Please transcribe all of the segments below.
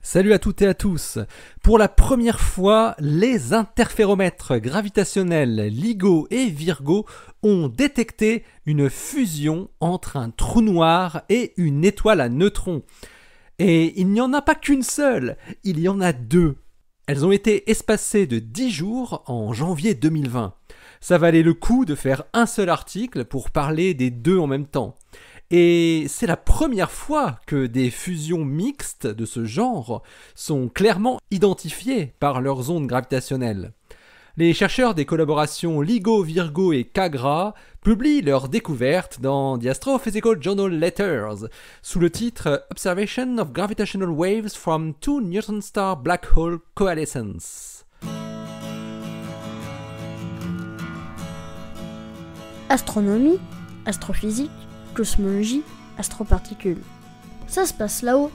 Salut à toutes et à tous. Pour la première fois, les interféromètres gravitationnels LIGO et Virgo ont détecté une fusion entre un trou noir et une étoile à neutrons. Et il n'y en a pas qu'une seule, il y en a deux. Elles ont été espacées de 10 jours en janvier 2020. Ça valait le coup de faire un seul article pour parler des deux en même temps. Et c'est la première fois que des fusions mixtes de ce genre sont clairement identifiées par leurs ondes gravitationnelles. Les chercheurs des collaborations LIGO, Virgo et CaGRA publient leurs découvertes dans The Astrophysical Journal Letters sous le titre Observation of Gravitational Waves from Two Neutron Star Black Hole Coalescence. Astronomie, astrophysique, cosmologie, astroparticules. Ça se passe là-haut,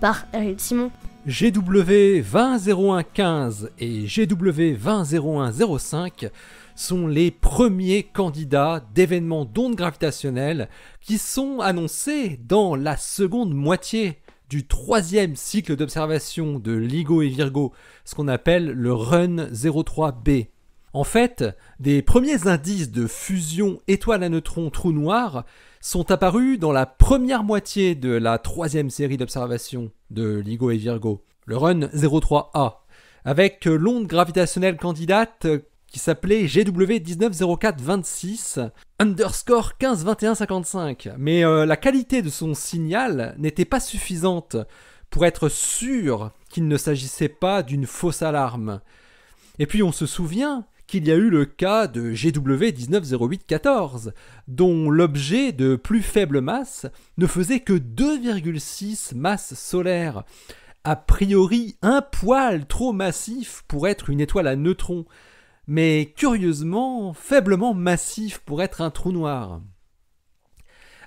par Eric Simon. GW 200115 et GW 200105 sont les premiers candidats d'événements d'ondes gravitationnelles qui sont annoncés dans la seconde moitié du troisième cycle d'observation de LIGO et Virgo, ce qu'on appelle le Run 03B. En fait, des premiers indices de fusion étoile à neutrons trou noir sont apparus dans la première moitié de la troisième série d'observations de LIGO et Virgo, le Run 03A, avec l'onde gravitationnelle candidate qui s'appelait GW 190426 _ 152155. Mais la qualité de son signal n'était pas suffisante pour être sûr qu'il ne s'agissait pas d'une fausse alarme. Et puis on se souvient qu'il y a eu le cas de GW 190814, dont l'objet de plus faible masse ne faisait que 2,6 masses solaires, a priori un poil trop massif pour être une étoile à neutrons, mais curieusement faiblement massif pour être un trou noir.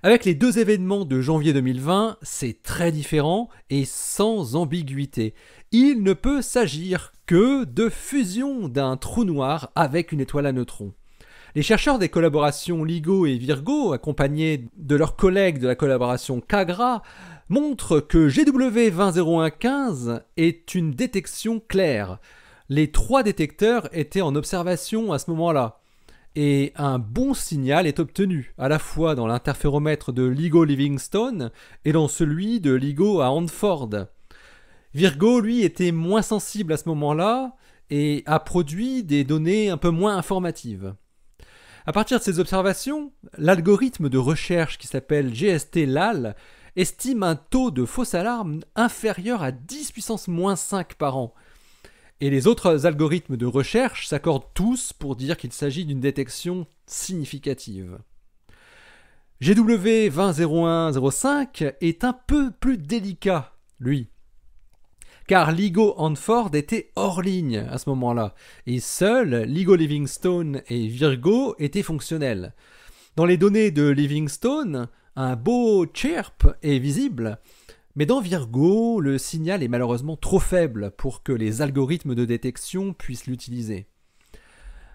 Avec les deux événements de janvier 2020, c'est très différent et sans ambiguïté. Il ne peut s'agir que de fusion d'un trou noir avec une étoile à neutrons. Les chercheurs des collaborations LIGO et Virgo, accompagnés de leurs collègues de la collaboration CaGRA, montrent que GW 200115 est une détection claire. Les trois détecteurs étaient en observation à ce moment-là. Et un bon signal est obtenu, à la fois dans l'interféromètre de LIGO Livingstone et dans celui de LIGO à Hanford. Virgo, lui, était moins sensible à ce moment-là et a produit des données un peu moins informatives. À partir de ces observations, l'algorithme de recherche qui s'appelle GST-LAL estime un taux de fausse alarme inférieur à 10 puissance moins 5 par an. Et les autres algorithmes de recherche s'accordent tous pour dire qu'il s'agit d'une détection significative. GW 200105 est un peu plus délicat, lui, car LIGO Hanford était hors ligne à ce moment-là, et seuls LIGO Livingstone et Virgo étaient fonctionnels. Dans les données de Livingstone, un beau chirp est visible, mais dans Virgo, le signal est malheureusement trop faible pour que les algorithmes de détection puissent l'utiliser.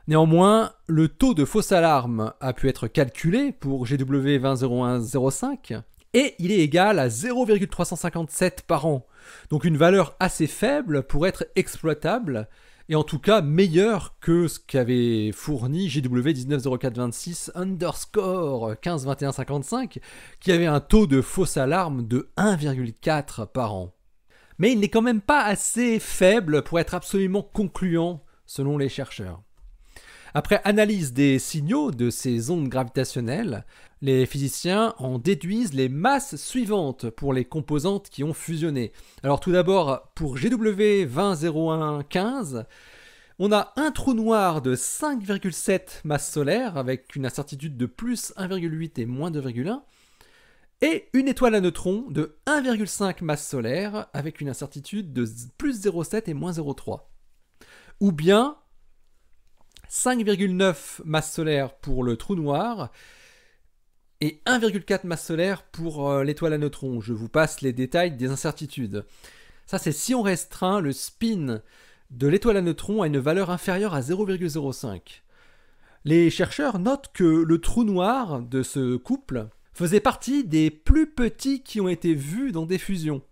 Néanmoins, le taux de fausse alarme a pu être calculé pour GW 200105 et il est égal à 0,357 par an, donc une valeur assez faible pour être exploitable et en tout cas meilleure que ce qu'avait fourni GW 190426 _ 152155 qui avait un taux de fausse alarme de 1,4 par an. Mais il n'est quand même pas assez faible pour être absolument concluant selon les chercheurs. Après analyse des signaux de ces ondes gravitationnelles, les physiciens en déduisent les masses suivantes pour les composantes qui ont fusionné. Alors tout d'abord, pour GW 200115, on a un trou noir de 5,7 masses solaires avec une incertitude de plus 1,8 et moins 2,1 et une étoile à neutrons de 1,5 masses solaires avec une incertitude de plus 0,7 et moins 0,3. Ou bien 5,9 masses solaires pour le trou noir et 1,4 masse solaire pour l'étoile à neutrons. Je vous passe les détails des incertitudes. Ça, c'est si on restreint le spin de l'étoile à neutrons à une valeur inférieure à 0,05. Les chercheurs notent que le trou noir de ce couple faisait partie des plus petits qui ont été vus dans des fusions.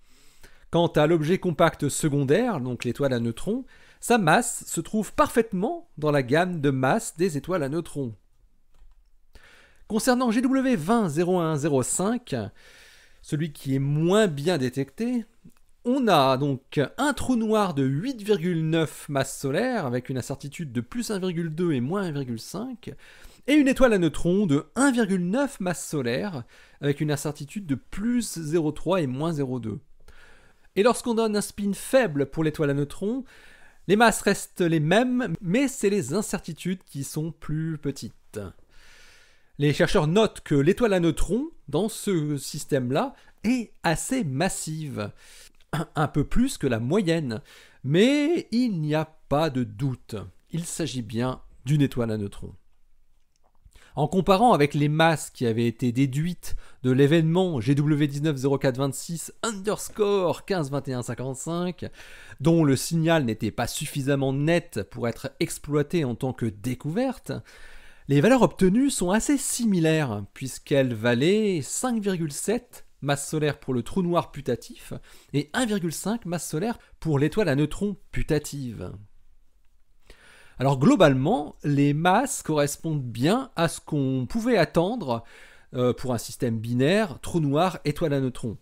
Quant à l'objet compact secondaire, donc l'étoile à neutrons, sa masse se trouve parfaitement dans la gamme de masse des étoiles à neutrons. Concernant GW 200105, celui qui est moins bien détecté, on a donc un trou noir de 8,9 masses solaires avec une incertitude de plus 1,2 et moins 1,5 et une étoile à neutrons de 1,9 masses solaires avec une incertitude de plus 0,3 et moins 0,2. Et lorsqu'on donne un spin faible pour l'étoile à neutrons, les masses restent les mêmes, mais c'est les incertitudes qui sont plus petites. Les chercheurs notent que l'étoile à neutrons, dans ce système-là, est assez massive, un peu plus que la moyenne, mais il n'y a pas de doute, il s'agit bien d'une étoile à neutrons. En comparant avec les masses qui avaient été déduites de l'événement GW190426_152155, dont le signal n'était pas suffisamment net pour être exploité en tant que découverte, les valeurs obtenues sont assez similaires, puisqu'elles valaient 5,7 masses solaires pour le trou noir putatif et 1,5 masses solaires pour l'étoile à neutrons putative. Alors globalement, les masses correspondent bien à ce qu'on pouvait attendre pour un système binaire, trou noir, étoile à neutrons.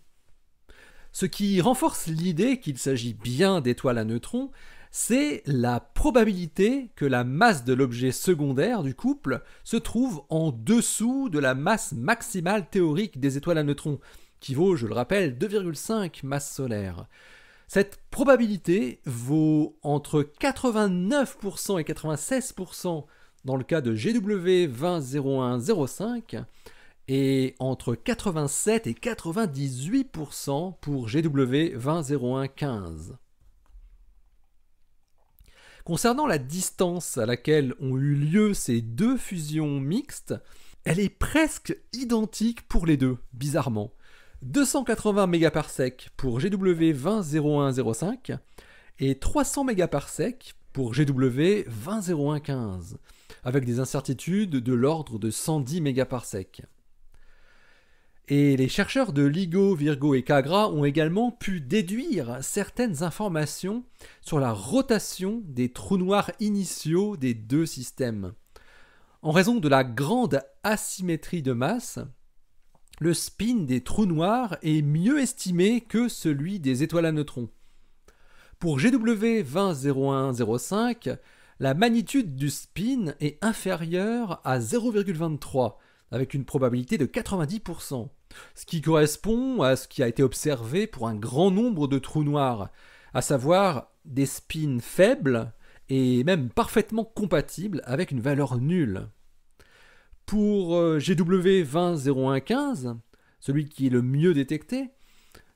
Ce qui renforce l'idée qu'il s'agit bien d'étoiles à neutrons, c'est la probabilité que la masse de l'objet secondaire du couple se trouve en dessous de la masse maximale théorique des étoiles à neutrons, qui vaut, je le rappelle, 2,5 masses solaires. Cette probabilité vaut entre 89% et 96% dans le cas de GW 200105 et entre 87 et 98% pour GW 200115. Concernant la distance à laquelle ont eu lieu ces deux fusions mixtes, elle est presque identique pour les deux, bizarrement. 280 mégaparsec pour GW 200105 et 300 mégaparsec pour GW 200115, avec des incertitudes de l'ordre de 110 mégaparsec. Et les chercheurs de LIGO, Virgo et Cagra ont également pu déduire certaines informations sur la rotation des trous noirs initiaux des deux systèmes. En raison de la grande asymétrie de masse, le spin des trous noirs est mieux estimé que celui des étoiles à neutrons. Pour GW 200105, la magnitude du spin est inférieure à 0,23, avec une probabilité de 90%, ce qui correspond à ce qui a été observé pour un grand nombre de trous noirs, à savoir des spins faibles et même parfaitement compatibles avec une valeur nulle. Pour GW 200115, celui qui est le mieux détecté,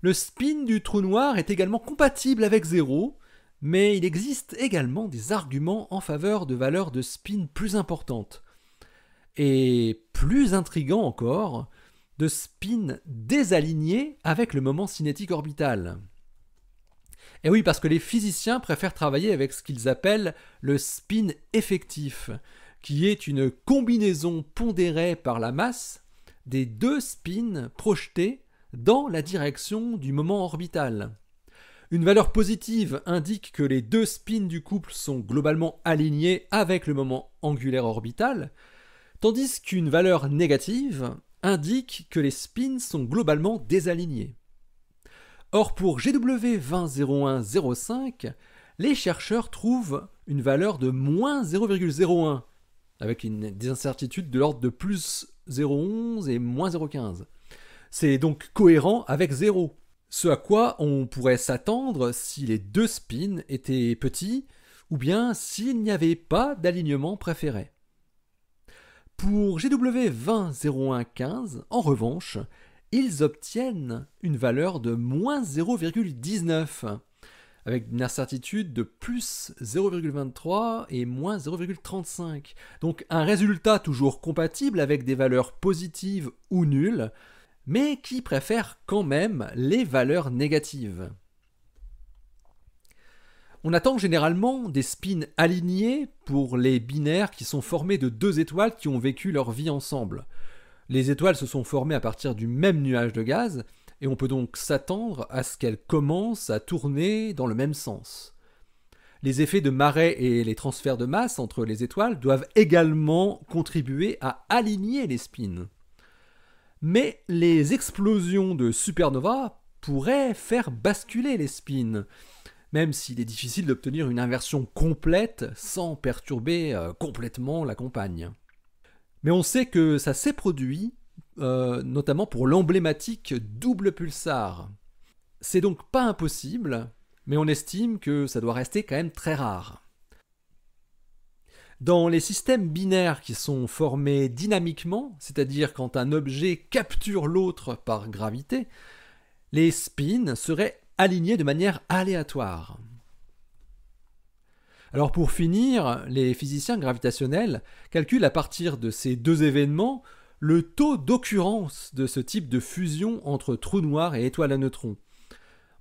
le spin du trou noir est également compatible avec 0, mais il existe également des arguments en faveur de valeurs de spin plus importantes. Et plus intriguant encore, de spin désaligné avec le moment cinétique orbital. Et oui, parce que les physiciens préfèrent travailler avec ce qu'ils appellent le spin effectif, qui est une combinaison pondérée par la masse des deux spins projetés dans la direction du moment orbital. Une valeur positive indique que les deux spins du couple sont globalement alignés avec le moment angulaire orbital, tandis qu'une valeur négative indique que les spins sont globalement désalignés. Or, pour GW 200105, les chercheurs trouvent une valeur de moins 0,01, avec des incertitudes de l'ordre de plus 0,11 et moins 0,15. C'est donc cohérent avec 0, ce à quoi on pourrait s'attendre si les deux spins étaient petits, ou bien s'il n'y avait pas d'alignement préféré. Pour GW 200115, en revanche, ils obtiennent une valeur de moins 0,19, avec une incertitude de plus 0,23 et moins 0,35. Donc un résultat toujours compatible avec des valeurs positives ou nulles, mais qui préfère quand même les valeurs négatives. On attend généralement des spins alignés pour les binaires qui sont formés de deux étoiles qui ont vécu leur vie ensemble. Les étoiles se sont formées à partir du même nuage de gaz, et on peut donc s'attendre à ce qu'elles commencent à tourner dans le même sens. Les effets de marée et les transferts de masse entre les étoiles doivent également contribuer à aligner les spins. Mais les explosions de supernovas pourraient faire basculer les spins, même s'il est difficile d'obtenir une inversion complète sans perturber complètement la compagne. Mais on sait que ça s'est produit, notamment pour l'emblématique double pulsar. C'est donc pas impossible, mais on estime que ça doit rester quand même très rare. Dans les systèmes binaires qui sont formés dynamiquement, c'est-à-dire quand un objet capture l'autre par gravité, les spins seraient alignés de manière aléatoire. Alors pour finir, les physiciens gravitationnels calculent à partir de ces deux événements le taux d'occurrence de ce type de fusion entre trous noirs et étoiles à neutrons.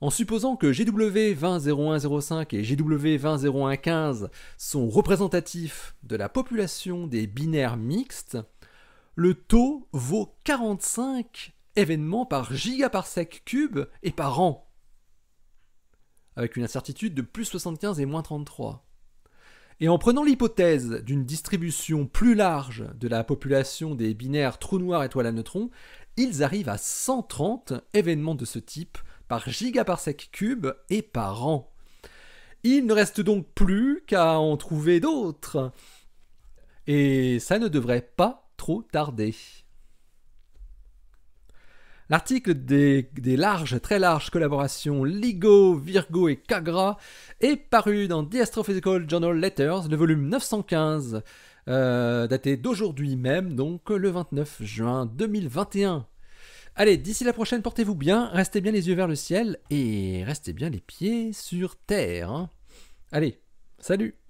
En supposant que GW 200105 et GW 200115 sont représentatifs de la population des binaires mixtes, le taux vaut 45 événements par gigaparsec cube et par an, avec une incertitude de plus 75 et moins 33. Et en prenant l'hypothèse d'une distribution plus large de la population des binaires trous noirs étoiles à neutrons, ils arrivent à 130 événements de ce type par gigaparsec cube et par an. Il ne reste donc plus qu'à en trouver d'autres. Et ça ne devrait pas trop tarder. L'article des très larges collaborations LIGO, Virgo et Cagra est paru dans The Astrophysical Journal Letters, le volume 915, daté d'aujourd'hui même, donc le 29 juin 2021. Allez, d'ici la prochaine, portez-vous bien, restez bien les yeux vers le ciel et restez bien les pieds sur terre. Allez, salut!